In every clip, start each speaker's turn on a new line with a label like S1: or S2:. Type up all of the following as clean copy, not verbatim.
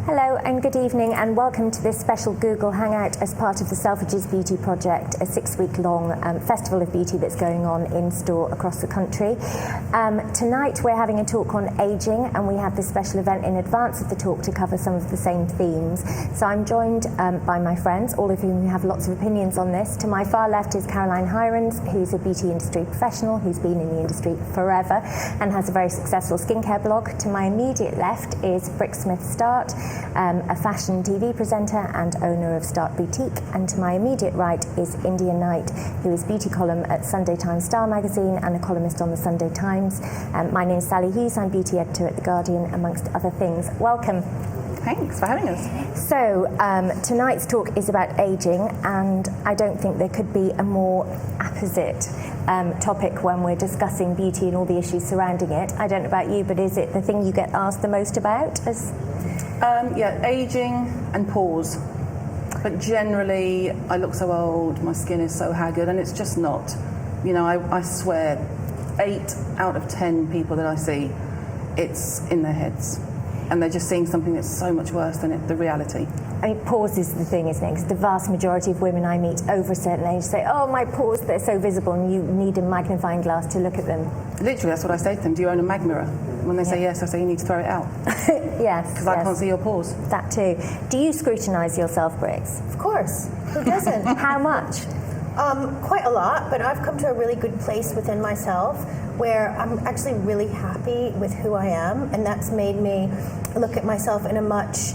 S1: Hello and good evening and welcome to this special Google Hangout as part of the Selfridges Beauty Project, a 6-week-long festival of beauty that's going on in store across the country. Tonight we're having a talk on ageing, and we have this special event in advance of the talk to cover some of the same themes. So I'm joined by my friends, all of whom have lots of opinions on this. To my far left is Hirons, who's a beauty industry professional who's been in the industry forever and has a very successful skincare blog. To my immediate left is Brix Smith-Start, a fashion TV presenter and owner of Start Boutique, and to my immediate right is India Knight, who is beauty column at Sunday Times Style magazine and a columnist on the Sunday Times. My name is Sali Hughes, I'm beauty editor at The Guardian, amongst other things. Welcome.
S2: Thanks for having us.
S1: So, tonight's talk is about ageing, and I don't think there could be a more apposite topic when we're discussing beauty and all the issues surrounding it. I don't know about you, but is it the thing you get asked the most about?
S2: Yeah, ageing and pores. But generally, I look so old, my skin is so haggard, and it's just not. You know, I swear, 8 out of 10 people that I see, it's in their heads. And they're just seeing something that's so much worse than the reality.
S1: I mean, pores is the thing, isn't it? Because the vast majority of women I meet over a certain age say, oh, my pores, they're so visible, and you need a magnifying glass to look at them.
S2: Literally, that's what I say to them. Do you own a mag mirror? When they say yes, I say you need to throw it out.
S1: Yes.
S2: Because I can't see your pores.
S1: That too. Do you scrutinise yourself, Brix?
S3: Of course. Who doesn't?
S1: How much?
S3: Quite a lot, but I've come to a really good place within myself where I'm actually really happy with who I am, and that's made me look at myself in a much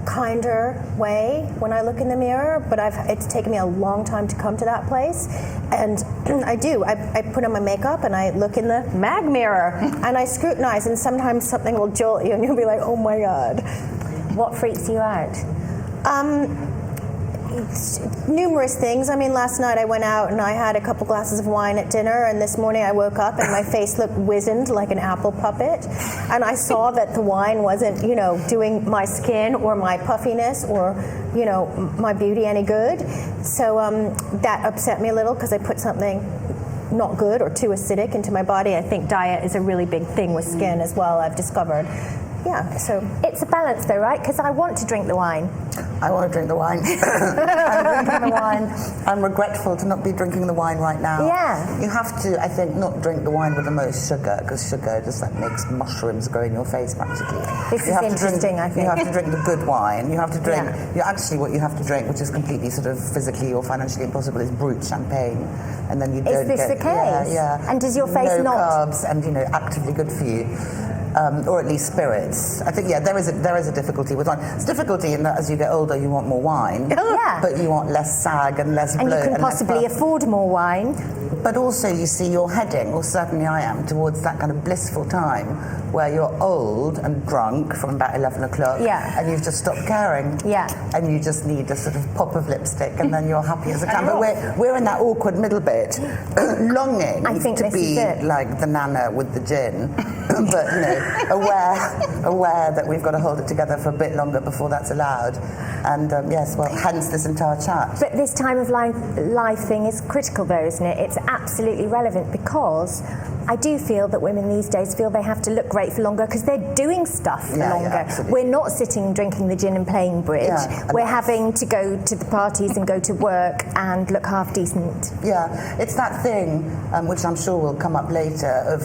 S3: kinder way when I look in the mirror, but it's taken me a long time to come to that place, and I do. I put on my makeup and I look in the mag mirror and I scrutinize, and sometimes something will jolt you and you'll be like, oh my God.
S1: What freaks you out?
S3: Numerous things. I mean, last night I went out and I had a couple glasses of wine at dinner, and this morning I woke up and my face looked wizened like an apple puppet, and I saw that the wine wasn't, doing my skin or my puffiness or, my beauty any good. So that upset me a little because I put something not good or too acidic into my body. I think diet is a really big thing with skin as well, I've discovered. Yeah, so
S1: it's a balance though, right? Because I want to drink the wine.
S4: I want to drink the wine. I'm drinking the wine. I'm regretful to not be drinking the wine right now.
S1: Yeah.
S4: You have to, I think, not drink the wine with the most sugar, because sugar just makes mushrooms grow in your face practically.
S1: This is interesting, I think.
S4: You have to drink the good wine. You have to drink, what you have to drink, which is completely sort of physically or financially impossible, is brut champagne. And then you don't
S1: get... Is this the case?
S4: Yeah.
S1: And does your face
S4: no
S1: not...
S4: carbs and, actively good for you. Or at least spirits. I think, there is a difficulty with wine. It's difficulty in that as you get older, you want more wine, but you want less sag and less bloat.
S1: And you can possibly afford more wine.
S4: But also you see you're heading, or certainly I am, towards that kind of blissful time where you're old and drunk from about 11 o'clock, and you've just stopped caring.
S1: Yeah.
S4: And you just need a sort of pop of lipstick, and then you're happy as a can. But we're in that awkward middle bit, longing to be like the nana with the gin, but, aware that we've got to hold it together for a bit longer before that's allowed. And hence this entire chat.
S1: But this time of life thing is critical though, isn't it? It's absolutely relevant, because I do feel that women these days feel they have to look great for longer because they're doing stuff for longer.
S4: Yeah,
S1: we're not sitting drinking the gin and playing bridge. Yeah, we're having to go to the parties and go to work and look half decent.
S4: Yeah, it's that thing, which I'm sure will come up later, of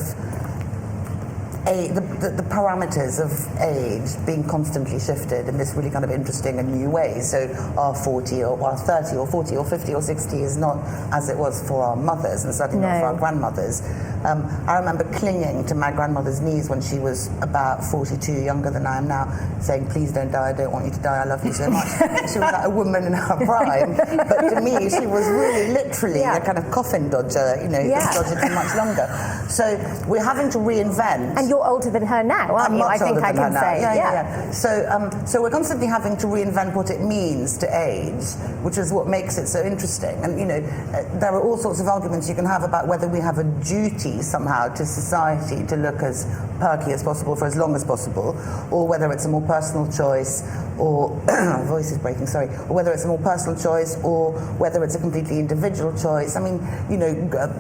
S4: the parameters of age being constantly shifted in this really kind of interesting and new way. So our 40 or our 30 or 40 or 50 or 60 is not as it was for our mothers, and certainly not for our grandmothers. I remember clinging to my grandmother's knees when she was about 42, younger than I am now, saying, please don't die, I don't want you to die, I love you so much. She was like a woman in her prime, but to me she was really literally a kind of coffin dodger, dodger too much longer. So we're having to reinvent.
S1: And you're older than her now, aren't you? I think I can say.
S4: Yeah. So we're constantly having to reinvent what it means to age, which is what makes it so interesting. And there are all sorts of arguments you can have about whether we have a duty somehow to society to look as perky as possible for as long as possible, or whether it's a more personal choice, or voice is breaking, sorry, or whether it's a more personal choice, or whether it's a completely individual choice. I mean, you know,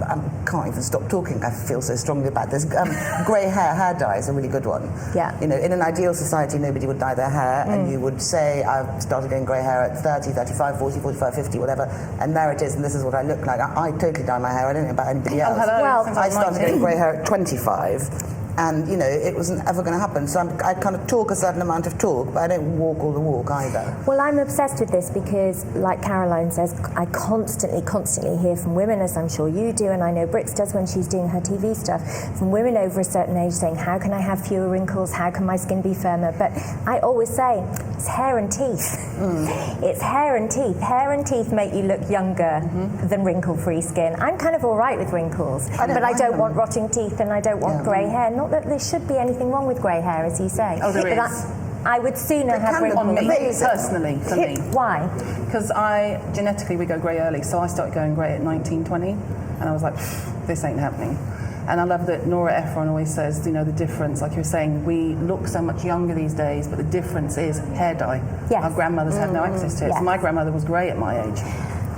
S4: I can't even stop talking. I feel so strongly about this. Grey hair dye is a really good one.
S1: Yeah.
S4: You know, in an ideal society, nobody would dye their hair, and you would say, I've started getting grey hair at 30, 35, 40, 45, 50, whatever, and there it is, and this is what I look like. I totally dye my hair. I don't know about anybody else.
S2: hello.
S1: Well,
S4: I started getting grey hair at 25. And, you know, it wasn't ever going to happen. So I kind of talk a certain amount of talk, but I don't walk all the walk either.
S1: Well, I'm obsessed with this because, like Caroline says, I constantly hear from women, as I'm sure you do, and I know Brix does when she's doing her TV stuff, from women over a certain age saying, how can I have fewer wrinkles? How can my skin be firmer? But I always say, it's hair and teeth. It's hair and teeth. Hair and teeth make you look younger than wrinkle-free skin. I'm kind of all right with wrinkles, but I don't want rotting teeth and I don't want grey hair. Not that there should be anything wrong with grey hair, as you say.
S2: Oh, there
S1: but
S2: is.
S1: I would sooner have wrinkles.
S2: On me, personally, for me.
S1: Why?
S2: Because genetically we go grey early, so I started going grey at 19, 20, and I was like, this ain't happening. And I love that Nora Ephron always says, you know, the difference, like you're saying, we look so much younger these days, but the difference is hair dye.
S1: Yes.
S2: Our grandmothers had no access to it.
S1: Yes.
S2: So my grandmother was grey at my age.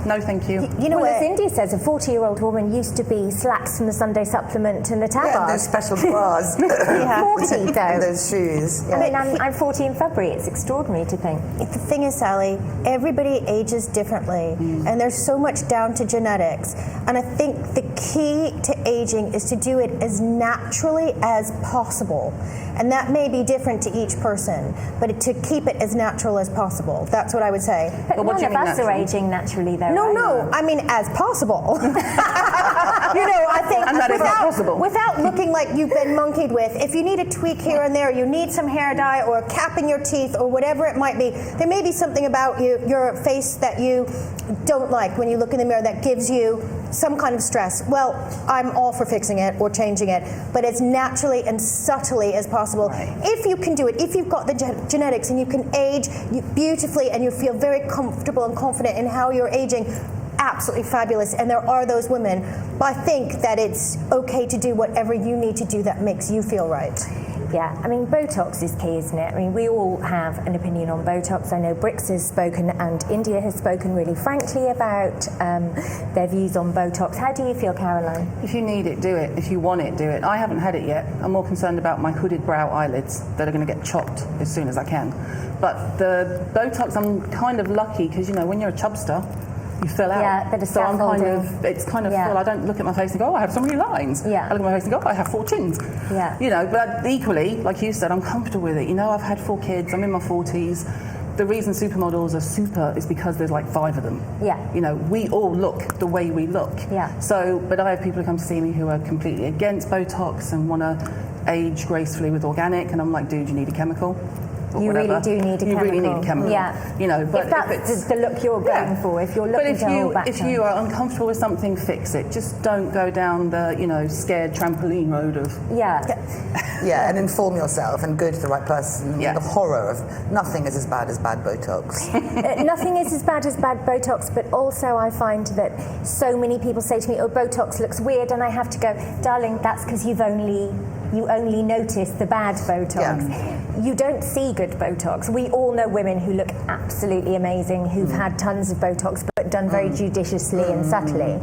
S2: No, thank you.
S3: You know
S1: Well,
S3: what?
S1: as India says, a 40-year-old woman used to be slacks from the Sunday supplement and a
S4: Yeah, and
S1: tabard.
S4: those special bras.
S1: 40 though.
S4: And those shoes.
S1: I mean, I'm 40 in February. It's extraordinary to think.
S3: The thing is, Sally, everybody ages differently, and there's so much down to genetics. And I think the key to aging is to do it as naturally as possible. And that may be different to each person, but to keep it as natural as possible. That's what I would say.
S1: But
S2: what do
S1: none
S2: you
S1: of
S2: mean
S1: us are
S2: natural?
S1: aging naturally, though.
S3: No,
S1: right?
S3: no, I mean as possible. You know, I think
S2: And that is not possible.
S3: without looking like you've been monkeyed with, if you need a tweak here and there, you need some hair dye or a cap in your teeth or whatever it might be, there may be something about your face that you don't like when you look in the mirror that gives you some kind of stress. Well, I'm all for fixing it or changing it, but as naturally and subtly as possible.
S2: Right.
S3: If you can do it, if you've got the genetics and you can age beautifully and you feel very comfortable and confident in how you're aging, absolutely fabulous. And there are those women, but I think that it's okay to do whatever you need to do that makes you feel right.
S1: Yeah, I mean, Botox is key, isn't it? I mean, we all have an opinion on Botox. I know Brix has spoken and India has spoken really frankly about their views on Botox. How do you feel, Caroline?
S2: If you need it, do it. If you want it, do it. I haven't had it yet. I'm more concerned about my hooded brow eyelids that are going to get chopped as soon as I can. But the Botox, I'm kind of lucky because, you know, when you're a chubster, you fill out.
S1: Yeah, bit of
S2: so I'm kind
S1: scaffolding.
S2: it's kind of
S1: Yeah.
S2: full. I don't look at my face and go, oh, I have so many lines.
S1: Yeah.
S2: I look at my face and go, oh, I have 4 chins.
S1: Yeah.
S2: You know, but equally, like you said, I'm comfortable with it. You know, I've had 4 kids. I'm in my 40s. The reason supermodels are super is because there's like 5 of them.
S1: Yeah.
S2: You know, we all look the way we look.
S1: Yeah.
S2: So, but I have people who come to see me who are completely against Botox and want to age gracefully with organic, and I'm like, dude, you need a chemical. Or
S1: You
S2: whatever.
S1: really do need a
S2: You
S1: chemical.
S2: really need a chemical.
S1: Yeah.
S2: You know, but
S1: if that's the look you're going for, if you're
S2: but
S1: looking
S2: if
S1: to hold back
S2: if
S1: time.
S2: you are uncomfortable with something, fix it. Just don't go down the, you know, scared trampoline road of.
S1: Yeah.
S4: Yeah, and inform yourself and go to the right person. I mean,
S2: Yeah.
S4: the horror of nothing is as bad as bad Botox.
S1: Nothing is as bad as bad Botox, but also I find that so many people say to me, oh, Botox looks weird, and I have to go, darling, that's because you only notice the bad Botox.
S4: Yeah.
S1: You don't see good Botox. We all know women who look absolutely amazing, who've had tons of Botox, but done very judiciously and subtly.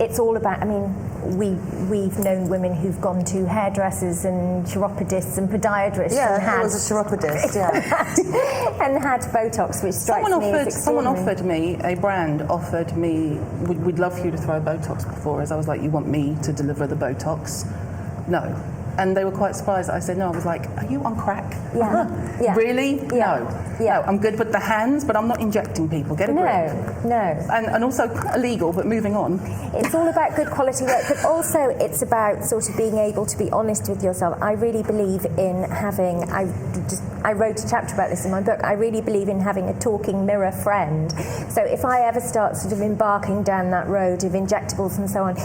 S1: It's all about, I mean, we've known women who've gone to hairdressers and chiropodists and podiatrists
S4: Yeah,
S1: and
S4: it
S1: had,
S4: was a chiropodist, yeah.
S1: and had Botox, which strikes me as
S2: Someone
S1: extraordinary.
S2: offered me, a brand offered me, we'd love for you to throw Botox before us. I was like, you want me to deliver the Botox? No. And they were quite surprised that I said no. I was like, are you on crack?
S1: Yeah. Yeah.
S2: Really?
S1: Yeah.
S2: No.
S1: Yeah.
S2: No, I'm good with the hands, but I'm not injecting people. Get a grip.
S1: No.
S2: And also illegal, but moving on.
S1: It's all about good quality work, but also it's about sort of being able to be honest with yourself. I really believe in having, I wrote a chapter about this in my book, I really believe in having a talking mirror friend. So if I ever start sort of embarking down that road of injectables and so on,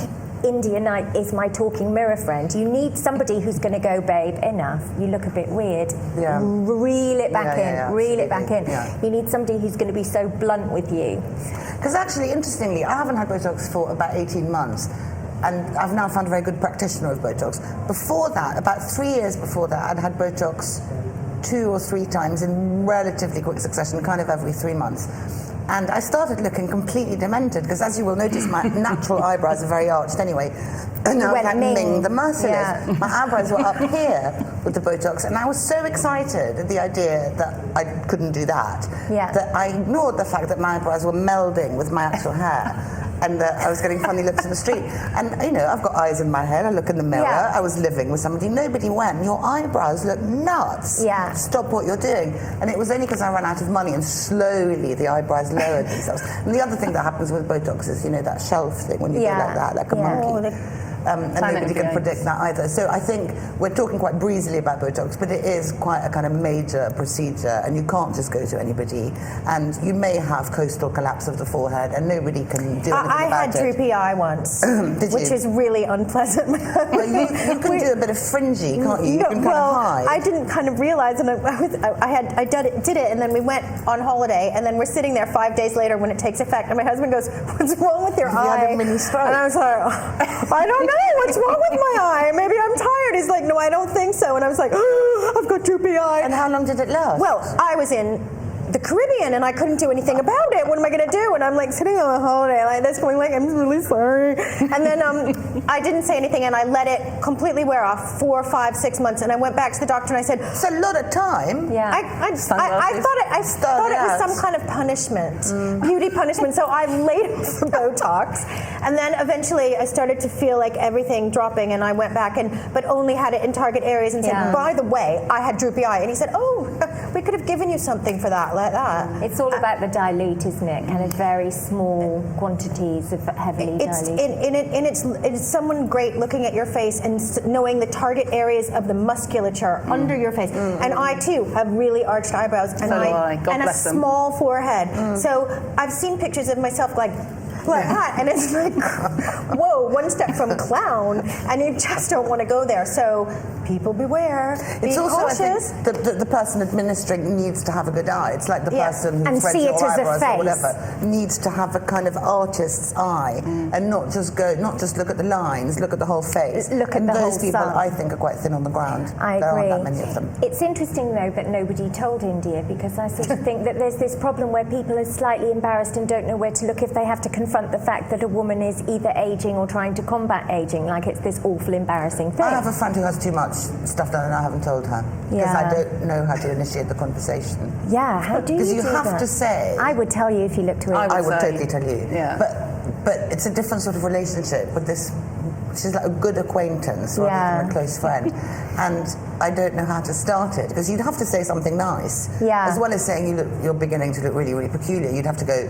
S1: India Knight is my talking mirror friend. You need somebody who's going to go, babe, enough. You look a bit weird.
S4: Yeah.
S1: Reel it back in. Reel it back in.
S4: Yeah.
S1: You need somebody who's going to be so blunt with you.
S4: Because actually, interestingly, I haven't had Botox for about 18 months. And I've now found a very good practitioner of Botox. Before that, about 3 years before that, I'd had Botox 2 or 3 times in relatively quick succession, kind of every 3 months. And I started looking completely demented because, as you will notice, my natural eyebrows are very arched anyway. And I was like Ming the Merciless.
S1: Yeah.
S4: My eyebrows were up here with the Botox, and I was so excited at the idea that I couldn't do that, that I ignored the fact that my eyebrows were melding with my actual hair. And I was getting funny looks in the street. And, you know, I've got eyes in my head. I look in the mirror. I was living with somebody. Nobody went, your eyebrows look nuts. Stop what you're doing. And it was only because I ran out of money and slowly the eyebrows lowered themselves. And the other thing that happens with Botox is, you know, that shelf thing when you go like that, like a monkey. And nobody can predict that either. So I think we're talking quite breezily about Botox, but it is quite a kind of major procedure, and you can't just go to anybody. And you may have coastal collapse of the forehead, and nobody can do anything about it.
S3: I had droopy eye once, which is really unpleasant.
S4: Well, you can do a bit of fringy, can't you? You can kind of hide.
S3: I didn't kind of realize, and I did it, and then we went on holiday, and then we're sitting there 5 days later when it takes effect, and my husband goes, "What's wrong with your eye?"
S4: You had a mini stroke.
S3: And I was like, I don't know. What's wrong with my eye? Maybe I'm tired. He's like, no, I don't think so. And I was like, oh, I've got droopy eye.
S4: And how long did it last?
S3: Well, I was in the Caribbean and I couldn't do anything about it. What am I going to do? And I'm like sitting on a holiday like this going like, I'm really sorry. And then I didn't say anything and I let it completely wear off 4, 5, 6 months. And I went back to the doctor and I said,
S4: it's a lot of time.
S3: I thought it was some kind of punishment, beauty punishment. So I laid off the Botox, and then eventually I started to feel like everything dropping, and I went back but only had it in target areas and said, by the way, I had droopy eye. And he said, oh, we could have given you something for that, like that.
S1: It's all about the dilute, isn't it? Kind of very small quantities of heavily diluted.
S3: It's someone great looking at your face and knowing the target areas of the musculature under your face. And I too have really arched eyebrows and a small forehead. So I've seen pictures of myself like that, and it's like, whoa, one step from clown, and you just don't want to go there. So people beware.
S4: It's also,
S3: cautious.
S4: I think, the person administering needs to have a good eye. It's like the person who
S1: and
S4: threads
S1: see
S4: your
S1: it as a
S4: eyebrows
S1: face.
S4: or whatever needs to have a kind of artist's eye and not just look at the lines, look at the whole face.
S1: Look at the
S4: those
S1: whole
S4: people,
S1: sun.
S4: I think, are quite thin on the ground.
S1: I
S4: there
S1: agree.
S4: aren't that many of them.
S1: It's interesting though that nobody told India, because I sort of think that there's this problem where people are slightly embarrassed and don't know where to look if they have to confront the fact that a woman is either aging or trying to combat aging, like it's this awful embarrassing thing.
S4: I have a friend who has too much stuff done and I haven't told her because I don't know how to initiate the conversation.
S1: Yeah, how do you do that?
S4: Because you have to say...
S1: I would tell you if you looked too
S4: I would totally tell you.
S2: Yeah.
S4: But it's a different sort of relationship with this. She's like a good acquaintance rather than a close friend. And I don't know how to start it, because you'd have to say something nice.
S1: Yeah.
S4: As well as saying you're beginning to look really, really peculiar, you'd have to go,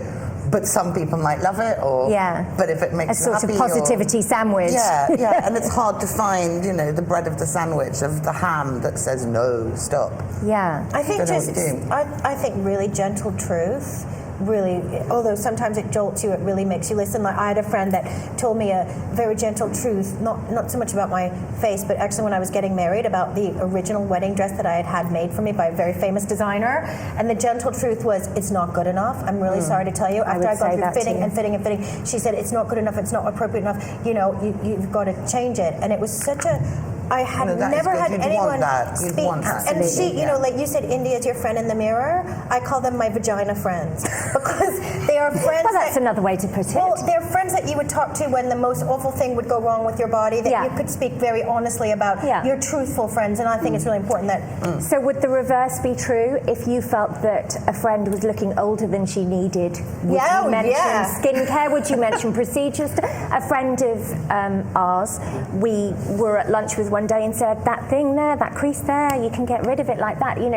S4: but some people might love it, or but if it makes
S1: you happy,
S4: a
S1: sort of positivity sandwich.
S4: Yeah, and it's hard to find, the bread of the sandwich of the ham that says no, stop.
S1: Yeah.
S3: I think I think really gentle truth. Really, although sometimes it jolts you, it really makes you listen. Like I had a friend that told me a very gentle truth, not so much about my face, but actually when I was getting married, about the original wedding dress that I had made for me by a very famous designer. And the gentle truth was, it's not good enough. I'm really sorry to tell you. After I've gone through fitting and fitting and fitting, she said, it's not good enough, it's not appropriate enough. You've got to change it. And it was such a... I had never had anyone speak. And she, like you said, India is your friend in the mirror. I call them my vagina friends because they are friends.
S1: Well, that's another way to put it.
S3: Well, they're friends that you would talk to when the most awful thing would go wrong with your body, that you could speak very honestly about. You're truthful friends, and I think it's really important that...
S1: So would the reverse be true? If you felt that a friend was looking older than she needed, would you mention skincare? Would you mention procedures? A friend of ours, we were at lunch with one day and said, that thing there, that crease there, you can get rid of it like that. Do you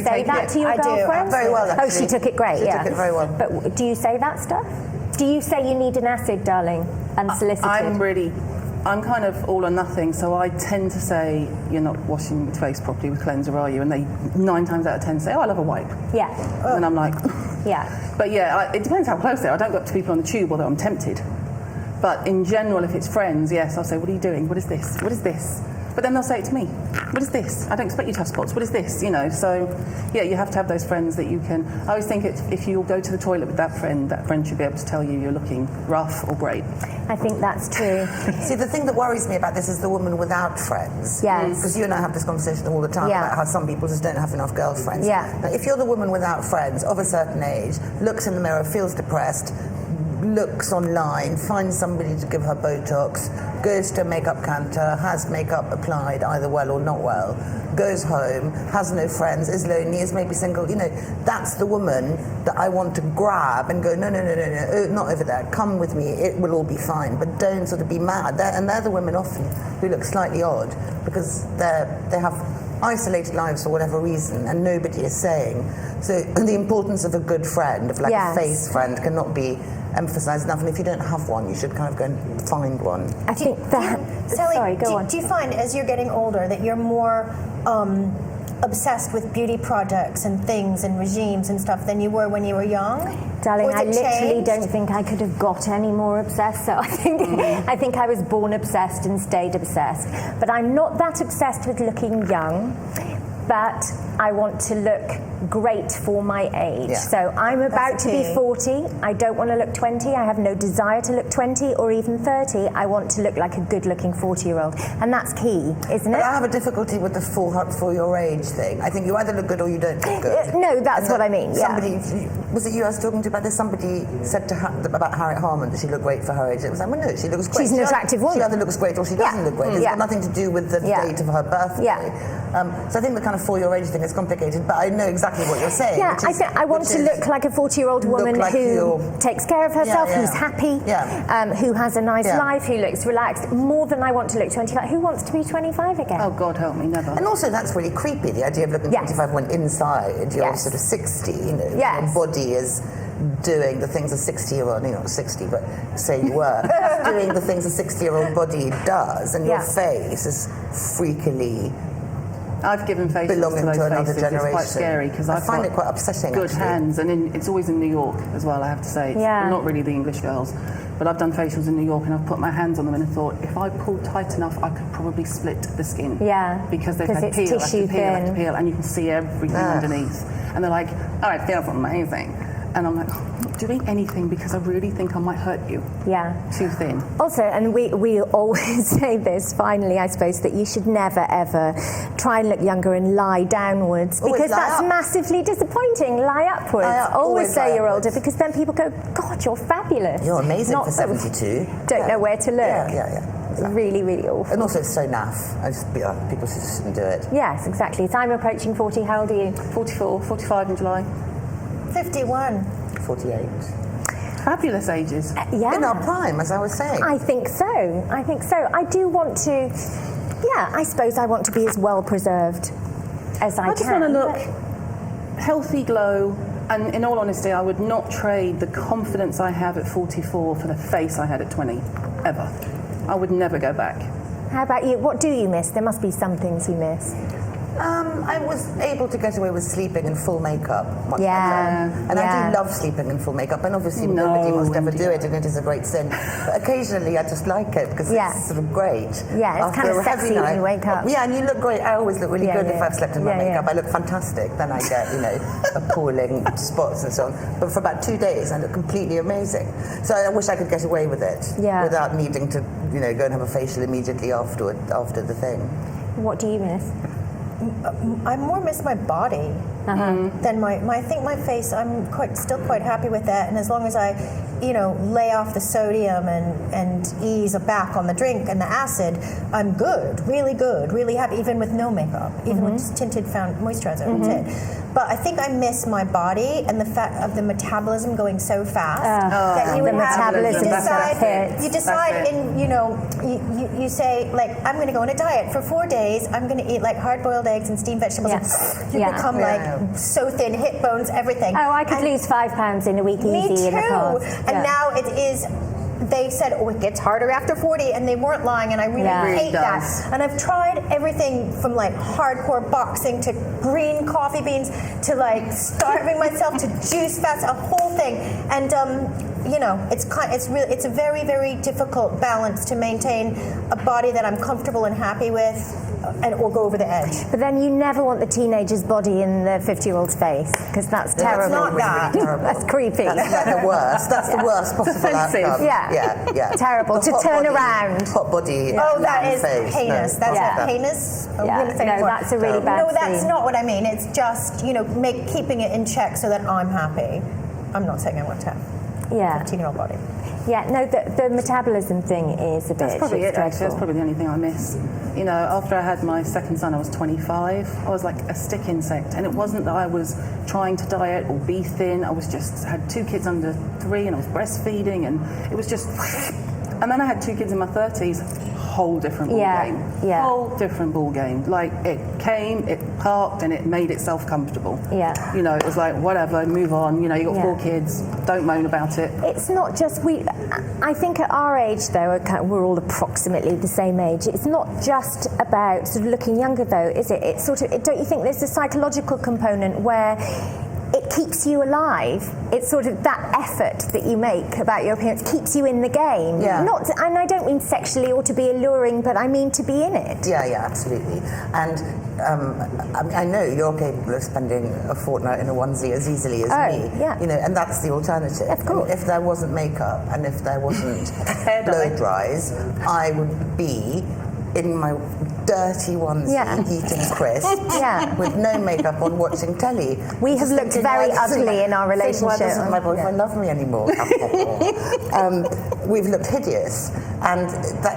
S1: say that to your girlfriends?
S4: Very well, actually.
S1: Oh, she took it great,
S4: She took it very well.
S1: But do you say that stuff? Do you say you need an acid, darling, unsolicited?
S2: I'm kind of all or nothing, so I tend to say, you're not washing your face properly with cleanser, are you? And they 9 times out of 10 say, oh, I love a wipe.
S1: Yeah.
S2: And I'm like...
S1: Yeah.
S2: But it depends how close they are. I don't go up to people on the tube, although I'm tempted. But in general, if it's friends, yes, I'll say, what are you doing? What is this? What is this? But then they'll say it to me. what is this? I don't expect you to have spots. What is this? You know, so yeah, you have to have those friends that you can. I always think if you go to the toilet with that friend should be able to tell you you're looking rough or great.
S1: I think that's true.
S4: See, the thing that worries me about this is the woman without friends.
S1: Yes.
S4: Because you and I have this conversation all the time about how some people just don't have enough girlfriends.
S1: Yeah.
S4: Now, if you're the woman without friends of a certain age, looks in the mirror, feels depressed, looks online, finds somebody to give her Botox, goes to a makeup counter, has makeup applied either well or not well, goes home, has no friends, is lonely, is maybe single, you know, that's the woman that I want to grab and go, no, not over there, come with me, it will all be fine, but don't sort of be mad. They're the women often who look slightly odd because they have isolated lives for whatever reason and nobody is saying. So the importance of a good friend, of like a face friend, cannot be emphasised enough, and if you don't have one, you should kind of go and find one.
S1: I think that...
S3: Sally,
S1: sorry, go on.
S3: Do you find as you're getting older that you're more obsessed with beauty projects and things and regimes and stuff than you were when you were young?
S1: Darling, I literally
S3: changed?
S1: don't think I could have got any more obsessed. So I think I was born obsessed and stayed obsessed. But I'm not that obsessed with looking young. But I want to look great for my age.
S4: Yeah.
S1: So I'm about to be 40. I don't want to look 20. I have no desire to look 20 or even 30. I want to look like a good-looking 40-year-old. And that's key, isn't it?
S4: But I have a difficulty with the for your age thing. I think you either look good or you don't look good.
S1: No, that's what I mean.
S4: Somebody, was it you I was talking to about this? Somebody said about Harriet Harman that she looked great for her age. It was like, well, no, she looks great.
S1: She's an attractive woman.
S4: She either looks great or she doesn't look great. It's got nothing to do with the date of her birthday.
S1: Yeah.
S4: So I think the kind of for your age thing is complicated, but I know exactly what you're saying.
S1: Yeah, I want to look like a 40-year-old woman who takes care of herself, who's happy, who has a nice life, who looks relaxed, more than I want to look 25. Who wants to be 25 again?
S2: Oh, God help me, never.
S4: And also that's really creepy, the idea of looking 25 when inside you're sort of 60, you know, your body is doing the things a 60-year-old, you're not 60, but say you were, doing the things a 60-year-old body does, and your face is freakily
S2: I've given facials
S4: belonging
S2: to those
S4: to another
S2: faces.
S4: generation.
S2: It's quite scary because
S4: I find it quite upsetting.
S2: Good
S4: actually.
S2: hands, and it's always in New York as well. I have to say, it's not really the English girls, but I've done facials in New York, and I've put my hands on them and I thought, if I pulled tight enough, I could probably split the skin.
S1: Yeah,
S2: because they've had
S1: it's
S2: peel
S1: tissue
S2: after peel, and you can see everything underneath. And they're like, "Oh, it feels amazing," and I'm like, oh, I'm not doing anything because I really think I might hurt you.
S1: Yeah.
S2: Too thin.
S1: Also, and we always say this, finally, I suppose, that you should never, ever try and look younger and lie downwards, because that's massively disappointing. Lie upwards. Always say you're older, because then people go, God, you're fabulous.
S4: You're amazing
S1: Not
S4: for 72.
S1: Don't know where to look.
S4: Yeah. Exactly.
S1: Really, really awful.
S4: And also it's so naff. People just shouldn't do it.
S1: Yes, exactly. So I'm approaching 40. How old are you?
S2: 44, 45 in July.
S3: 51.
S4: 48.
S2: Fabulous ages.
S1: Yeah.
S4: In our prime, as I was saying.
S1: I think so. I do want to, I suppose I want to be as well preserved as I can.
S2: I just want to look healthy, glow, and in all honesty, I would not trade the confidence I have at 44 for the face I had at 20, ever. I would never go back.
S1: How about you? What do you miss? There must be some things you miss.
S4: I was able to get away with sleeping in full makeup much better. And I do love sleeping in full makeup, and obviously nobody must ever do it, and it is a great sin. But occasionally I just like it because it's sort of great.
S1: Yeah, it's kind of sexy when you wake up.
S4: Yeah, and you look great. I always look really good if I've slept in my makeup. I look fantastic. Then I get, appalling spots and so on. But for about 2 days, I look completely amazing. So I wish I could get away with it without needing to, go and have a facial immediately after the thing.
S1: What do you miss?
S3: I more miss my body than I think my face. I'm still quite happy with that, and as long as I, lay off the sodium and ease back on the drink and the acid, I'm good, really happy, even with no makeup, even with just tinted moisturizer. That's it. But I think I miss my body and the fact of the metabolism going so fast that you would you decide and you say, like, I'm going to go on a diet for 4 days. I'm going to eat like hard-boiled eggs and steamed vegetables. And you become like so thin, hip bones, everything.
S1: Oh, I could lose 5 pounds in a week easy in the past.
S3: And now it is. They said, it gets harder after 40, and they weren't lying, and I really hate that. And I've tried everything from like hardcore boxing to green coffee beans to like starving myself to juice fast, a whole thing. And it's a very, very difficult balance to maintain a body that I'm comfortable and happy with or go over the edge.
S1: But then you never want the teenager's body in the 50-year-old's face, because that's terrible.
S3: That's not that.
S4: Really terrible.
S1: That's creepy.
S4: That's like the worst. That's the worst possible outcome.
S1: Yeah. Terrible.
S4: The
S1: To
S4: hot
S1: turn
S4: body-
S1: around.
S4: Hot body.
S3: Oh, that is
S4: face.
S3: heinous.
S4: No,
S3: That's
S1: Yeah.
S3: heinous. A
S1: Yeah.
S3: really famous
S1: No,
S3: word.
S1: that's a really bad
S3: No, that's
S1: scene.
S3: not what I mean. It's just, keeping it in check so that I'm happy. I'm not saying I want to have a
S1: Yeah.
S3: 15-year-old body.
S1: Yeah, no, the metabolism thing is a
S2: That's
S1: bitch.
S2: probably
S1: It's
S2: it, actually. That's
S1: dreadful.
S2: probably the only thing I miss. After I had my second son, I was 25. I was like a stick insect. And it wasn't that I was trying to diet or be thin. I was just had 2 kids under 3 and I was breastfeeding. And it was just... And then I had 2 kids in my 30s. Whole different ball game.
S1: Yeah.
S2: Whole different ball game. Like, it came, it parked, and it made itself comfortable.
S1: Yeah.
S2: It was like, whatever, move on. You got 4 kids, don't moan about it.
S1: It's not just I think at our age, though, we're all approximately the same age. It's not just about sort of looking younger, though, is it? It's sort of, don't you think there's a psychological component where it keeps you alive? It's sort of that effort that you make about your appearance keeps you in the game.
S4: Yeah.
S1: And I don't mean sexually or to be alluring, but I mean to be in it.
S4: Yeah, absolutely. And I know you're capable of spending a fortnight in a onesie as easily as me.
S1: Yeah.
S4: And that's the alternative.
S1: Of course.
S4: If there wasn't makeup and if there wasn't blow dries, I would be in my dirty onesie eating crisps with no makeup on, watching telly.
S1: We have looked very ugly in our
S4: Why
S1: relationship.
S4: doesn't my boyfriend love me anymore? We've looked hideous, and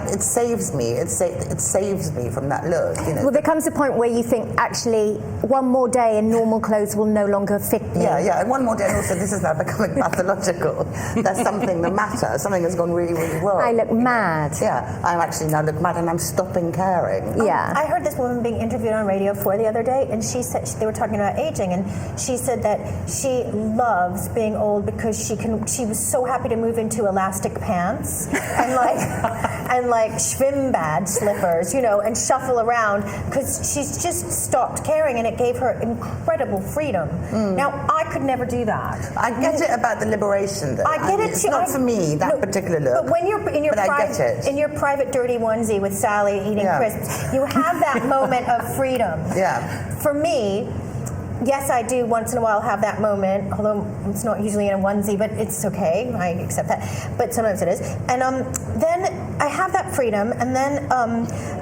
S4: it saves me. It saves me from that look.
S1: Well, there comes a point where you think, actually, one more day in normal clothes will no longer fit me.
S4: Yeah, and one more day, and also this is now becoming pathological. There's something the matter. Something has gone really, really wrong.
S1: I look mad.
S4: Yeah, I'm actually now look mad, and I'm stopping caring.
S1: Yeah.
S3: I heard this woman being interviewed on Radio 4 the other day, and she said they were talking about aging, and she said that she loves being old because she was so happy to move into elastic pants and like Schwimmbad slippers, and shuffle around because she's just stopped caring, and it gave her incredible freedom. Now I could never do that.
S4: I get it about the liberation, though.
S3: I get it
S4: It's
S3: too.
S4: not for me, that particular look.
S3: But when you're in your
S4: But I get it.
S3: in your private dirty onesie with Sally eating crisps, you have that moment of freedom.
S4: Yeah.
S3: For me, yes, I do once in a while have that moment, although it's not usually in a onesie, but it's okay. I accept that. But sometimes it is. And then I have that freedom, and then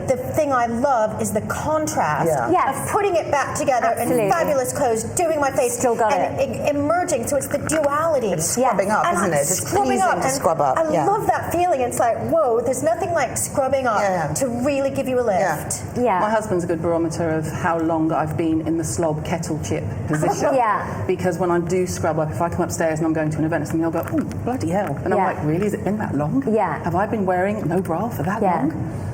S3: the thing I love is the contrast of putting it back together in fabulous clothes, doing my face,
S1: Still got
S3: and emerging. So it's the duality.
S4: It's scrubbing up,
S3: And
S4: isn't
S3: I'm
S4: it? It's
S3: scrubbing
S4: pleasing
S3: up,
S4: to
S3: and
S4: scrub up.
S3: I love that feeling. It's like, whoa, there's nothing like scrubbing up to really give you a lift.
S1: Yeah.
S2: My husband's a good barometer of how long I've been in the slob kettle chip position.
S1: Yeah.
S2: Because when I do scrub up, if I come upstairs and I'm going to an event, something, I'll go, oh, bloody hell. And I'm like, really? Has it been that long?
S1: Yeah.
S2: Have I been wearing no bra for that long?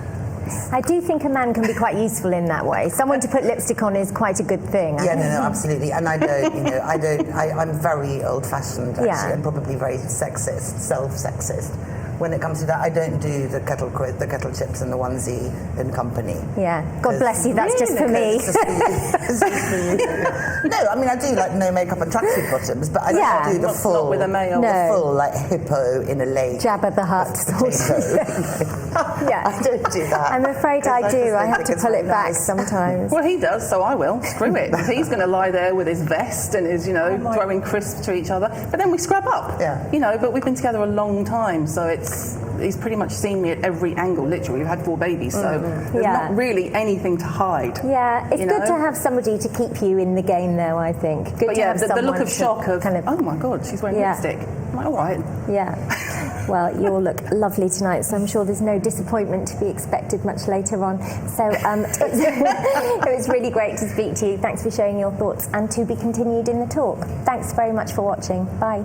S1: I do think a man can be quite useful in that way. Someone to put lipstick on is quite a good thing.
S4: No, absolutely. And I don't, I'm very old-fashioned, actually, and probably very sexist, self-sexist. When it comes to that, I don't do the kettle chips and the onesie in company.
S1: Yeah. God bless you, that's just for me.
S4: It's just for you. No, I mean, I do like no makeup and tracksuit bottoms, but I don't do the full,
S2: not with a male.
S4: the full like hippo in a lake.
S1: Jabba the Hutt sort of. Yeah.
S4: I don't do that.
S1: I'm afraid I do. I have to pull it back sometimes.
S2: Well, he does, so I will. Screw it. He's going to lie there with his vest and his, throwing crisps to each other. But then we scrub up.
S4: Yeah.
S2: But we've been together a long time, so he's pretty much seen me at every angle, literally. We've had 4 babies, so there's not really anything to hide.
S1: Yeah, it's good to have somebody to keep you in the game, though, I think. Good
S2: But
S1: to have
S2: the look
S1: someone
S2: of shock of,
S1: kind of,
S2: oh my God, she's wearing lipstick. I'm like, all right.
S1: Yeah. Well, you all look lovely tonight, so I'm sure there's no disappointment to be expected much later on. So it was really great to speak to you. Thanks for sharing your thoughts, and to be continued in the talk. Thanks very much for watching. Bye.